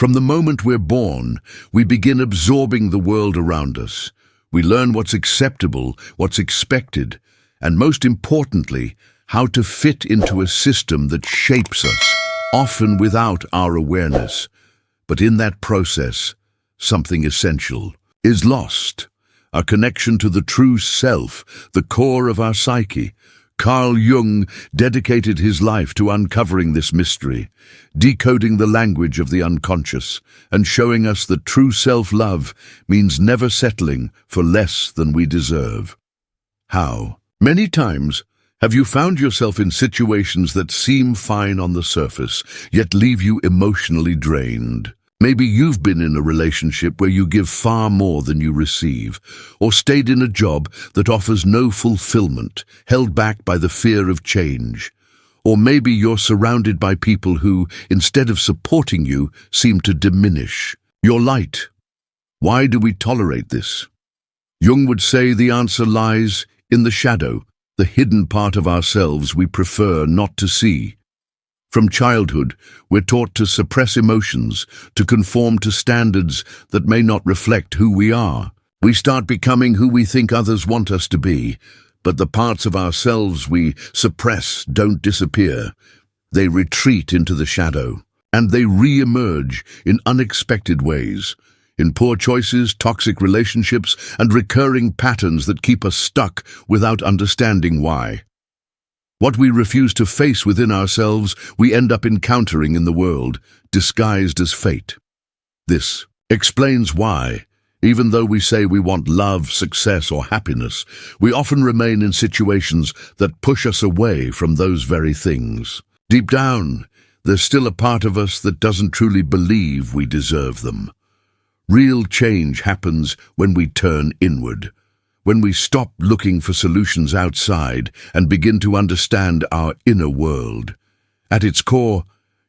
From the moment we're born, we begin absorbing the world around us. We learn what's acceptable, what's expected, and most importantly, how to fit into a system that shapes us, often without our awareness. But in that process, something essential is lost. Our connection to the true self, the core of our psyche. Carl Jung dedicated his life to uncovering this mystery, decoding the language of the unconscious, and showing us that true self-love means never settling for less than we deserve. How? Many times, have you found yourself in situations that seem fine on the surface, yet leave you emotionally drained? Maybe you've been in a relationship where you give far more than you receive, or stayed in a job that offers no fulfillment, held back by the fear of change. Or maybe you're surrounded by people who, instead of supporting you, seem to diminish your light. Why do we tolerate this? Jung would say the answer lies in the shadow, the hidden part of ourselves we prefer not to see. From childhood, we're taught to suppress emotions, to conform to standards that may not reflect who we are. We start becoming who we think others want us to be, but the parts of ourselves we suppress don't disappear. They retreat into the shadow, and they re-emerge in unexpected ways, in poor choices, toxic relationships, and recurring patterns that keep us stuck without understanding why. What we refuse to face within ourselves, we end up encountering in the world, disguised as fate. This explains why, even though we say we want love, success, or happiness, we often remain in situations that push us away from those very things. Deep down, there's still a part of us that doesn't truly believe we deserve them. Real change happens when we turn inward, when we stop looking for solutions outside and begin to understand our inner world. At its core,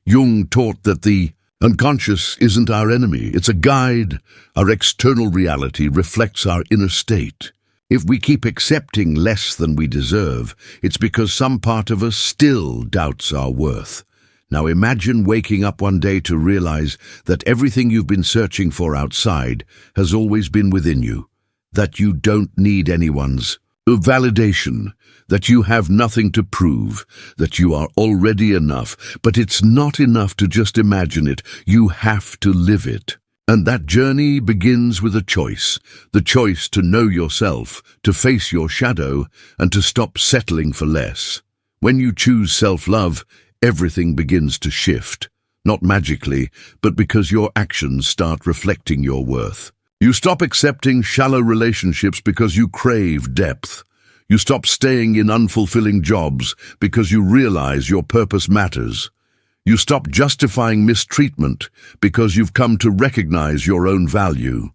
Jung taught that the unconscious isn't our enemy, it's a guide. Our external reality reflects our inner state. If we keep accepting less than we deserve, it's because some part of us still doubts our worth. Now imagine waking up one day to realize that everything you've been searching for outside has always been within you. That you don't need anyone's validation, that you have nothing to prove, that you are already enough. But it's not enough to just imagine it, you have to live it. And that journey begins with a choice, the choice to know yourself, to face your shadow, and to stop settling for less. When you choose self-love, everything begins to shift, not magically, but because your actions start reflecting your worth. You stop accepting shallow relationships because you crave depth. You stop staying in unfulfilling jobs because you realize your purpose matters. You stop justifying mistreatment because you've come to recognize your own value.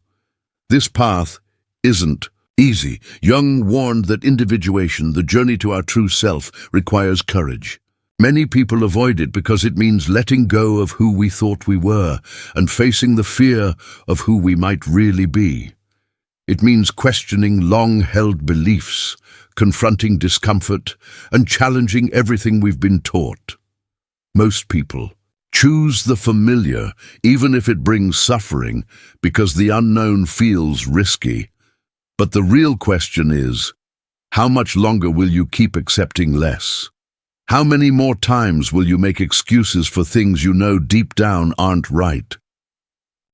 This path isn't easy. Jung warned that individuation, the journey to our true self, requires courage. Many people avoid it because it means letting go of who we thought we were and facing the fear of who we might really be. It means questioning long-held beliefs, confronting discomfort, and challenging everything we've been taught. Most people choose the familiar, even if it brings suffering, because the unknown feels risky. But the real question is, how much longer will you keep accepting less? How many more times will you make excuses for things you know deep down aren't right?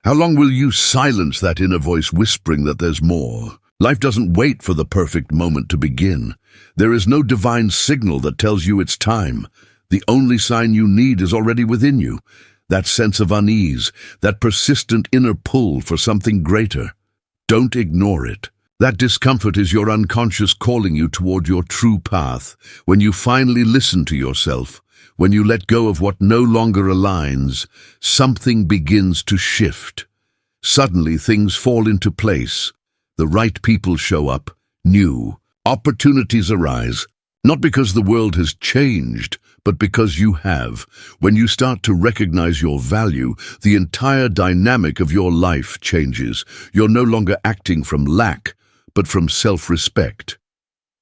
How long will you silence that inner voice whispering that there's more? Life doesn't wait for the perfect moment to begin. There is no divine signal that tells you it's time. The only sign you need is already within you. That sense of unease, that persistent inner pull for something greater. Don't ignore it. That discomfort is your unconscious calling you toward your true path. When you finally listen to yourself, when you let go of what no longer aligns, something begins to shift. Suddenly things fall into place. The right people show up, new. Opportunities arise, not because the world has changed, but because you have. When you start to recognize your value, the entire dynamic of your life changes. You're no longer acting from lack, but from self-respect.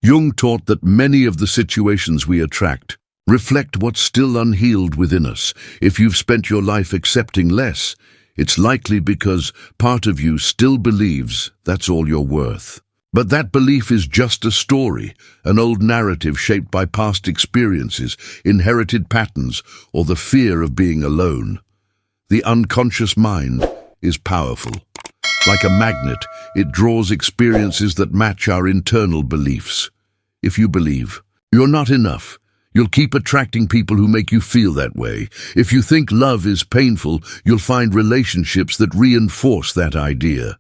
Jung taught that many of the situations we attract reflect what's still unhealed within us. If you've spent your life accepting less, it's likely because part of you still believes that's all you're worth. But that belief is just a story, an old narrative shaped by past experiences, inherited patterns, or the fear of being alone. The unconscious mind is powerful. Like a magnet, it draws experiences that match our internal beliefs. If you believe you're not enough, you'll keep attracting people who make you feel that way. If you think love is painful, you'll find relationships that reinforce that idea.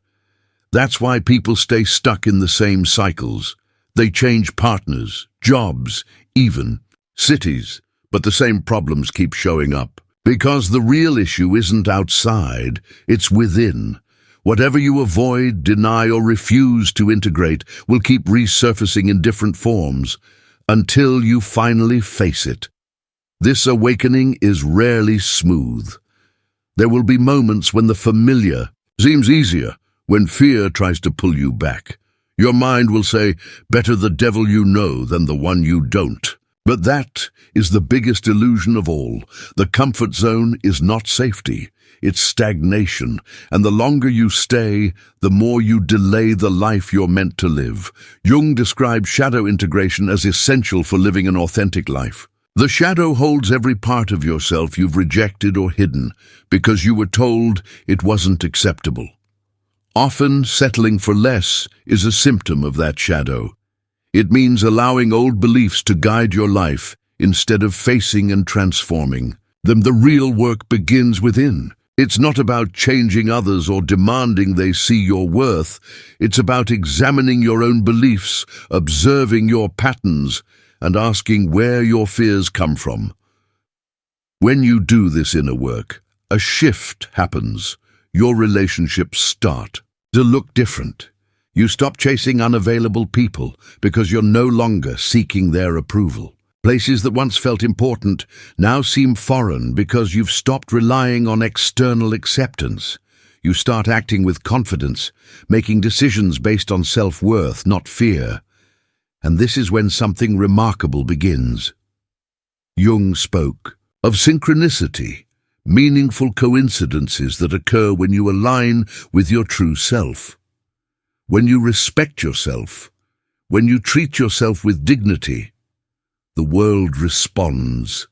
That's why people stay stuck in the same cycles. They change partners, jobs, even cities, but the same problems keep showing up. Because the real issue isn't outside, it's within. Whatever you avoid, deny, or refuse to integrate will keep resurfacing in different forms until you finally face it. This awakening is rarely smooth. There will be moments when the familiar seems easier, when fear tries to pull you back. Your mind will say, better the devil you know than the one you don't. But that is the biggest illusion of all. The comfort zone is not safety, it's stagnation. And the longer you stay, the more you delay the life you're meant to live. Jung described shadow integration as essential for living an authentic life. The shadow holds every part of yourself you've rejected or hidden because you were told it wasn't acceptable. Often, settling for less is a symptom of that shadow. It means allowing old beliefs to guide your life instead of facing and transforming them. The real work begins within. It's not about changing others or demanding they see your worth. It's about examining your own beliefs, observing your patterns, and asking where your fears come from. When you do this inner work, a shift happens. Your relationships start to look different. You stop chasing unavailable people because you're no longer seeking their approval. Places that once felt important now seem foreign because you've stopped relying on external acceptance. You start acting with confidence, making decisions based on self-worth, not fear. And this is when something remarkable begins. Jung spoke of synchronicity, meaningful coincidences that occur when you align with your true self. When you respect yourself, when you treat yourself with dignity, the world responds.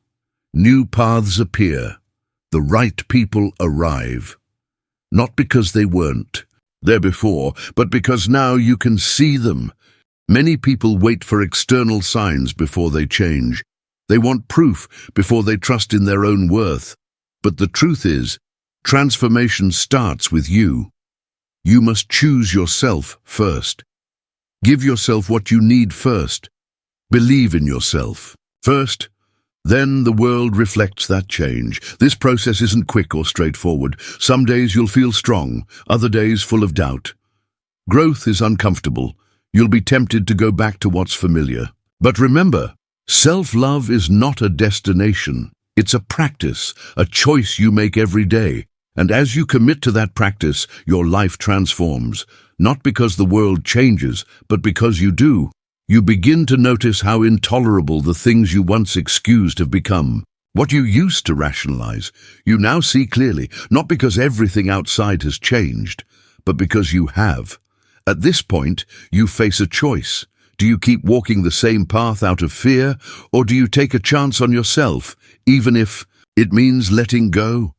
New paths appear. The right people arrive. Not because they weren't there before, but because now you can see them. Many people wait for external signs before they change. They want proof before they trust in their own worth. But the truth is, transformation starts with you. You must choose yourself first. Give yourself what you need first. Believe in yourself first. Then the world reflects that change. This process isn't quick or straightforward. Some days you'll feel strong, other days full of doubt. Growth is uncomfortable. You'll be tempted to go back to what's familiar. But remember, self-love is not a destination. It's a practice, a choice you make every day. And as you commit to that practice, your life transforms. Not because the world changes, but because you do. You begin to notice how intolerable the things you once excused have become. What you used to rationalize, you now see clearly, not because everything outside has changed, but because you have. At this point, you face a choice. Do you keep walking the same path out of fear, or do you take a chance on yourself, even if it means letting go?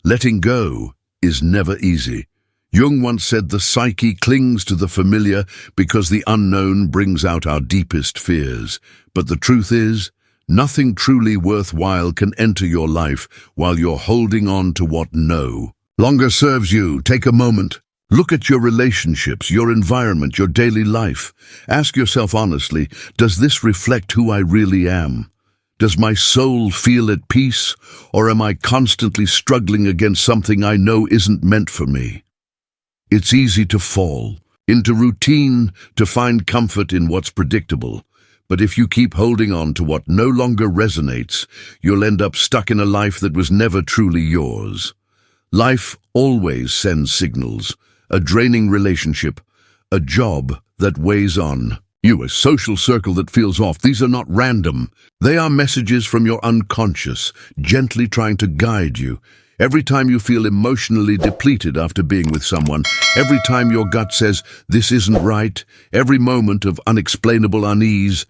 Letting go is never easy. Jung once said the psyche clings to the familiar because the unknown brings out our deepest fears. But the truth is, nothing truly worthwhile can enter your life while you're holding on to what no longer serves you. Take a moment. Look at your relationships, your environment, your daily life. Ask yourself honestly, does this reflect who I really am? Does my soul feel at peace, or am I constantly struggling against something I know isn't meant for me? It's easy to fall into routine, to find comfort in what's predictable. But if you keep holding on to what no longer resonates, you'll end up stuck in a life that was never truly yours. Life always sends signals. A draining relationship, a job that weighs on you, a social circle that feels off. These are not random. They are messages from your unconscious, gently trying to guide you. Every time you feel emotionally depleted after being with someone, every time your gut says, this isn't right, every moment of unexplainable unease,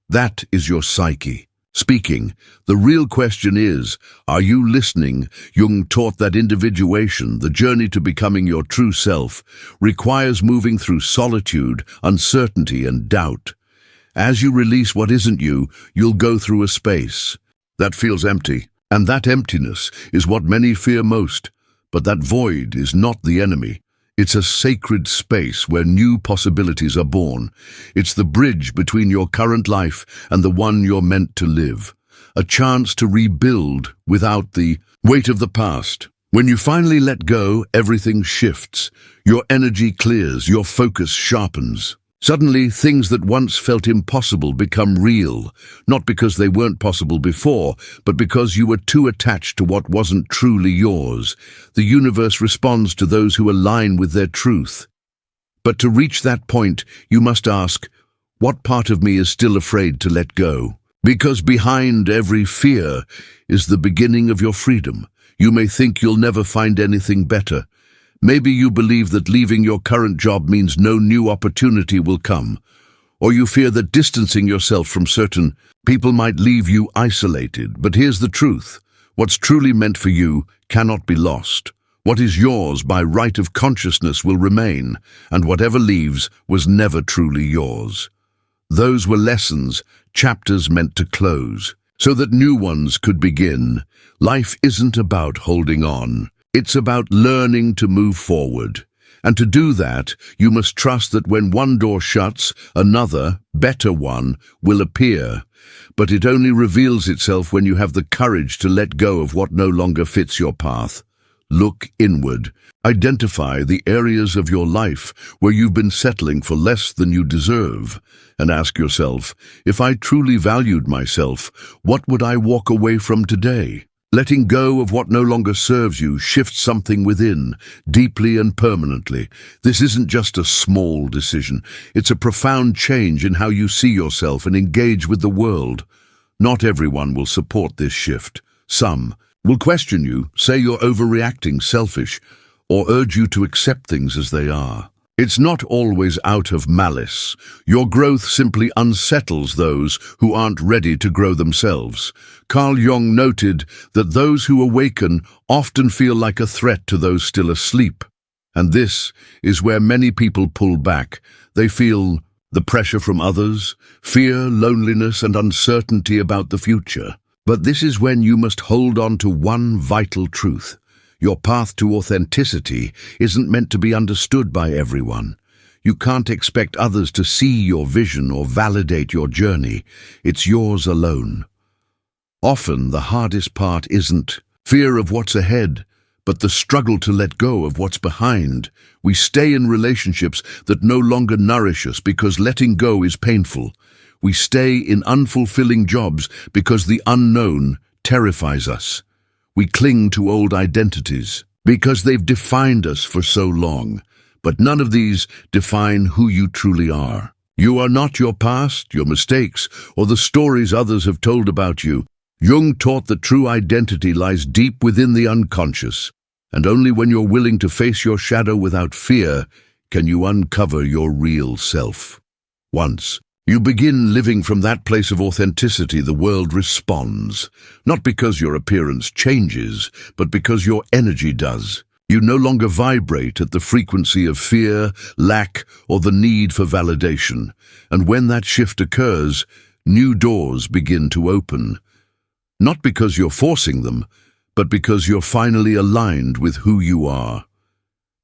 that is your psyche speaking. The real question is, are you listening? Jung taught that individuation, the journey to becoming your true self, requires moving through solitude, uncertainty, and doubt. As you release what isn't you, you'll go through a space that feels empty. And that emptiness is what many fear most. But that void is not the enemy. It's a sacred space where new possibilities are born. It's the bridge between your current life and the one you're meant to live. A chance to rebuild without the weight of the past. When you finally let go, everything shifts. Your energy clears, your focus sharpens. Suddenly, things that once felt impossible become real, not because they weren't possible before, but because you were too attached to what wasn't truly yours. The universe responds to those who align with their truth. But to reach that point, you must ask, what part of me is still afraid to let go? Because behind every fear is the beginning of your freedom. You may think you'll never find anything better. Maybe you believe that leaving your current job means no new opportunity will come, or you fear that distancing yourself from certain people might leave you isolated. But here's the truth. What's truly meant for you cannot be lost. What is yours by right of consciousness will remain, and whatever leaves was never truly yours. Those were lessons, chapters meant to close, so that new ones could begin. Life isn't about holding on. It's about learning to move forward. And to do that, you must trust that when one door shuts, another, better one, will appear. But it only reveals itself when you have the courage to let go of what no longer fits your path. Look inward. Identify the areas of your life where you've been settling for less than you deserve. And ask yourself, if I truly valued myself, what would I walk away from today? Letting go of what no longer serves you shifts something within, deeply and permanently. This isn't just a small decision. It's a profound change in how you see yourself and engage with the world. Not everyone will support this shift. Some will question you, say you're overreacting, selfish, or urge you to accept things as they are. It's not always out of malice. Your growth simply unsettles those who aren't ready to grow themselves. Carl Jung noted that those who awaken often feel like a threat to those still asleep. And this is where many people pull back. They feel the pressure from others, fear, loneliness, and uncertainty about the future. But this is when you must hold on to one vital truth. Your path to authenticity isn't meant to be understood by everyone. You can't expect others to see your vision or validate your journey. It's yours alone. Often the hardest part isn't fear of what's ahead, but the struggle to let go of what's behind. We stay in relationships that no longer nourish us because letting go is painful. We stay in unfulfilling jobs because the unknown terrifies us. We cling to old identities because they've defined us for so long. But none of these define who you truly are. You are not your past, your mistakes, or the stories others have told about you. Jung taught that true identity lies deep within the unconscious, and only when you're willing to face your shadow without fear can you uncover your real self. Once you begin living from that place of authenticity, the world responds, not because your appearance changes, but because your energy does. You no longer vibrate at the frequency of fear, lack, or the need for validation. And when that shift occurs, new doors begin to open. Not because you're forcing them, but because you're finally aligned with who you are.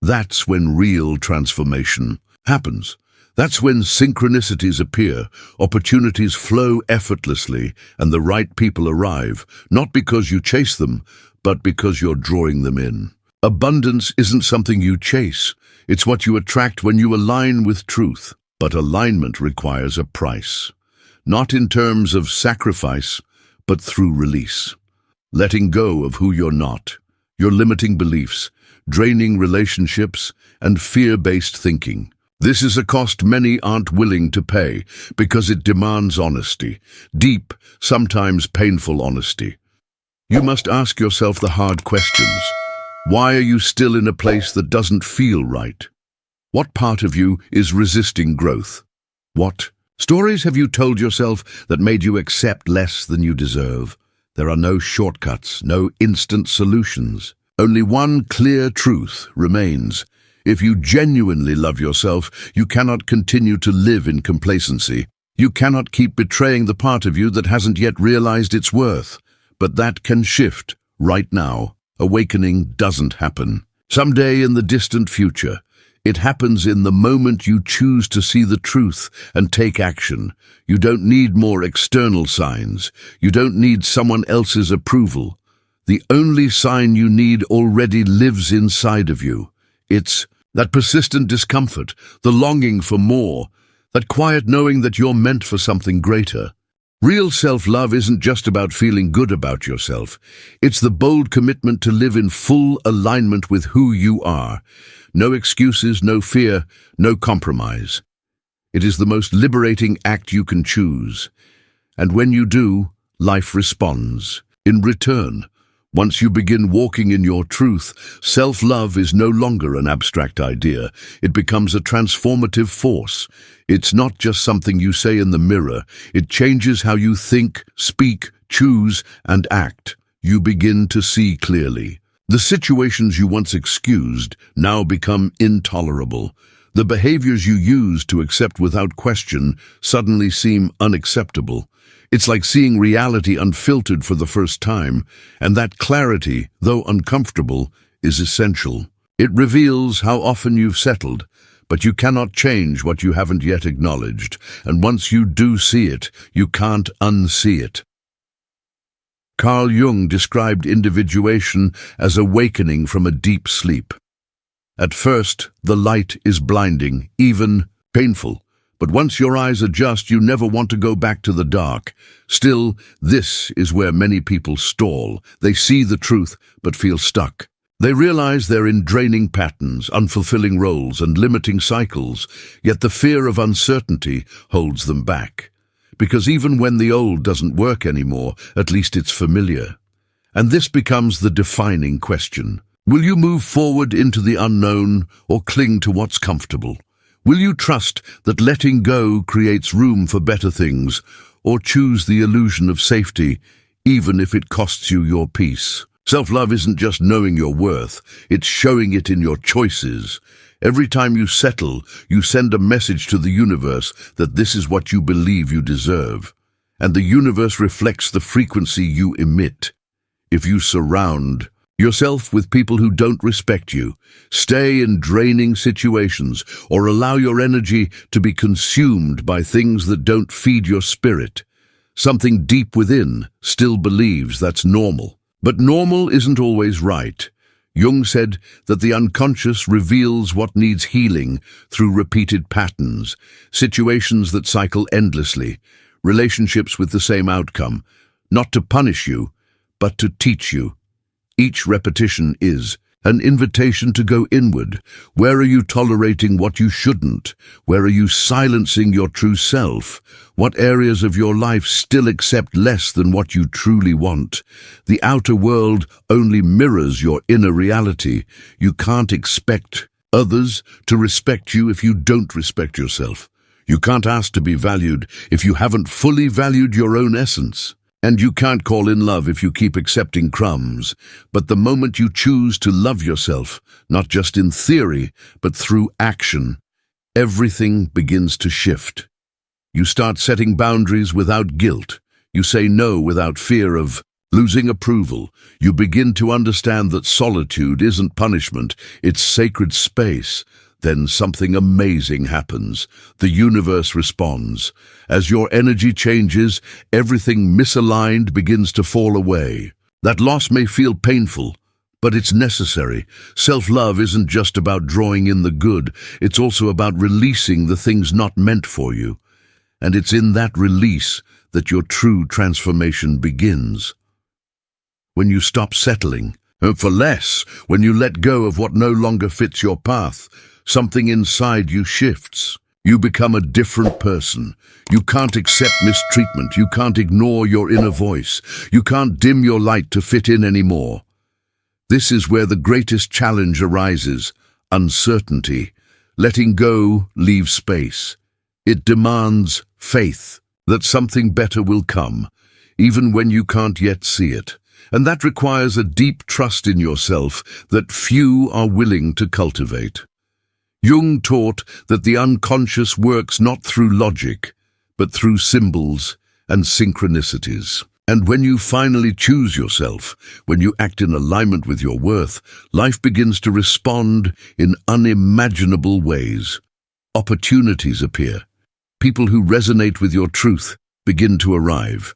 That's when real transformation happens. That's when synchronicities appear, opportunities flow effortlessly, and the right people arrive, not because you chase them, but because you're drawing them in. Abundance isn't something you chase. It's what you attract when you align with truth. But alignment requires a price. Not in terms of sacrifice, but through release. Letting go of who you're not, your limiting beliefs, draining relationships, and fear-based thinking. This is a cost many aren't willing to pay because it demands honesty, deep, sometimes painful honesty. You must ask yourself the hard questions. Why are you still in a place that doesn't feel right? What part of you is resisting growth? What stories have you told yourself that made you accept less than you deserve? There are no shortcuts, no instant solutions. Only one clear truth remains. If you genuinely love yourself, you cannot continue to live in complacency. You cannot keep betraying the part of you that hasn't yet realized its worth. But that can shift right now. Awakening doesn't happen someday in the distant future. It happens in the moment you choose to see the truth and take action. You don't need more external signs. You don't need someone else's approval. The only sign you need already lives inside of you. It's that persistent discomfort, the longing for more, that quiet knowing that you're meant for something greater. Real self-love isn't just about feeling good about yourself. It's the bold commitment to live in full alignment with who you are. No excuses, no fear, no compromise. It is the most liberating act you can choose. And when you do, life responds. In return, once you begin walking in your truth, self-love is no longer an abstract idea. It becomes a transformative force. It's not just something you say in the mirror. It changes how you think, speak, choose, and act. You begin to see clearly. The situations you once excused now become intolerable. The behaviors you used to accept without question suddenly seem unacceptable. It's like seeing reality unfiltered for the first time, and that clarity, though uncomfortable, is essential. It reveals how often you've settled, but you cannot change what you haven't yet acknowledged, and once you do see it, you can't unsee it. Carl Jung described individuation as awakening from a deep sleep. At first, the light is blinding, even painful. But once your eyes adjust, you never want to go back to the dark. Still, this is where many people stall. They see the truth, but feel stuck. They realize they're in draining patterns, unfulfilling roles, and limiting cycles, yet the fear of uncertainty holds them back. Because even when the old doesn't work anymore, at least it's familiar. And this becomes the defining question. Will you move forward into the unknown or cling to what's comfortable? Will you trust that letting go creates room for better things, or choose the illusion of safety, even if it costs you your peace? Self-love isn't just knowing your worth, it's showing it in your choices. Every time you settle, you send a message to the universe that this is what you believe you deserve. And the universe reflects the frequency you emit. If you surround yourself with people who don't respect you, stay in draining situations, or allow your energy to be consumed by things that don't feed your spirit, something deep within still believes that's normal. But normal isn't always right. Jung said that the unconscious reveals what needs healing through repeated patterns, situations that cycle endlessly, relationships with the same outcome, not to punish you, but to teach you. Each repetition is an invitation to go inward. Where are you tolerating what you shouldn't? Where are you silencing your true self? What areas of your life still accept less than what you truly want? The outer world only mirrors your inner reality. You can't expect others to respect you if you don't respect yourself. You can't ask to be valued if you haven't fully valued your own essence. And you can't call in love if you keep accepting crumbs. But the moment you choose to love yourself, not just in theory, but through action, everything begins to shift. You start setting boundaries without guilt. You say no without fear of losing approval. You begin to understand that solitude isn't punishment, it's sacred space. Then something amazing happens. The universe responds. As your energy changes, everything misaligned begins to fall away. That loss may feel painful, but it's necessary. Self-love isn't just about drawing in the good, it's also about releasing the things not meant for you. And it's in that release that your true transformation begins. When you stop settling for less, when you let go of what no longer fits your path, something inside you shifts. You become a different person. You can't accept mistreatment. You can't ignore your inner voice. You can't dim your light to fit in anymore. This is where the greatest challenge arises: uncertainty. Letting go leaves space. It demands faith that something better will come, even when you can't yet see it. And that requires a deep trust in yourself that few are willing to cultivate. Jung taught that the unconscious works not through logic, but through symbols and synchronicities. And when you finally choose yourself, when you act in alignment with your worth, life begins to respond in unimaginable ways. Opportunities appear. People who resonate with your truth begin to arrive.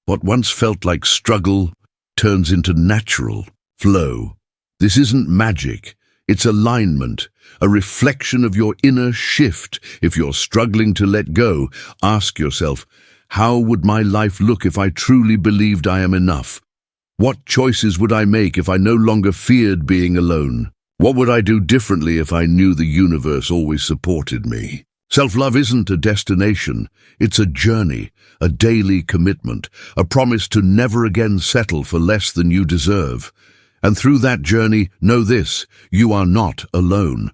What once felt like struggle turns into natural flow. This isn't magic. It's alignment, a reflection of your inner shift. If you're struggling to let go, ask yourself, how would my life look if I truly believed I am enough? What choices would I make if I no longer feared being alone? What would I do differently if I knew the universe always supported me? Self-love isn't a destination, it's a journey, a daily commitment, a promise to never again settle for less than you deserve. And through that journey, know this: you are not alone.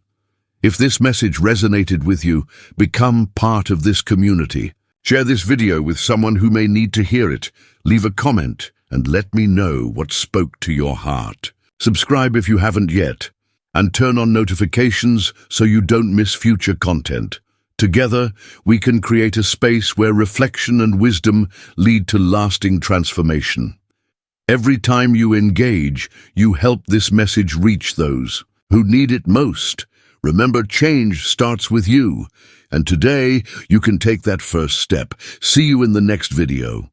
If this message resonated with you, become part of this community. Share this video with someone who may need to hear it. Leave a comment and let me know what spoke to your heart. Subscribe if you haven't yet, and turn on notifications so you don't miss future content. Together, we can create a space where reflection and wisdom lead to lasting transformation. Every time you engage, you help this message reach those who need it most. Remember, change starts with you, and today you can take that first step. See you in the next video.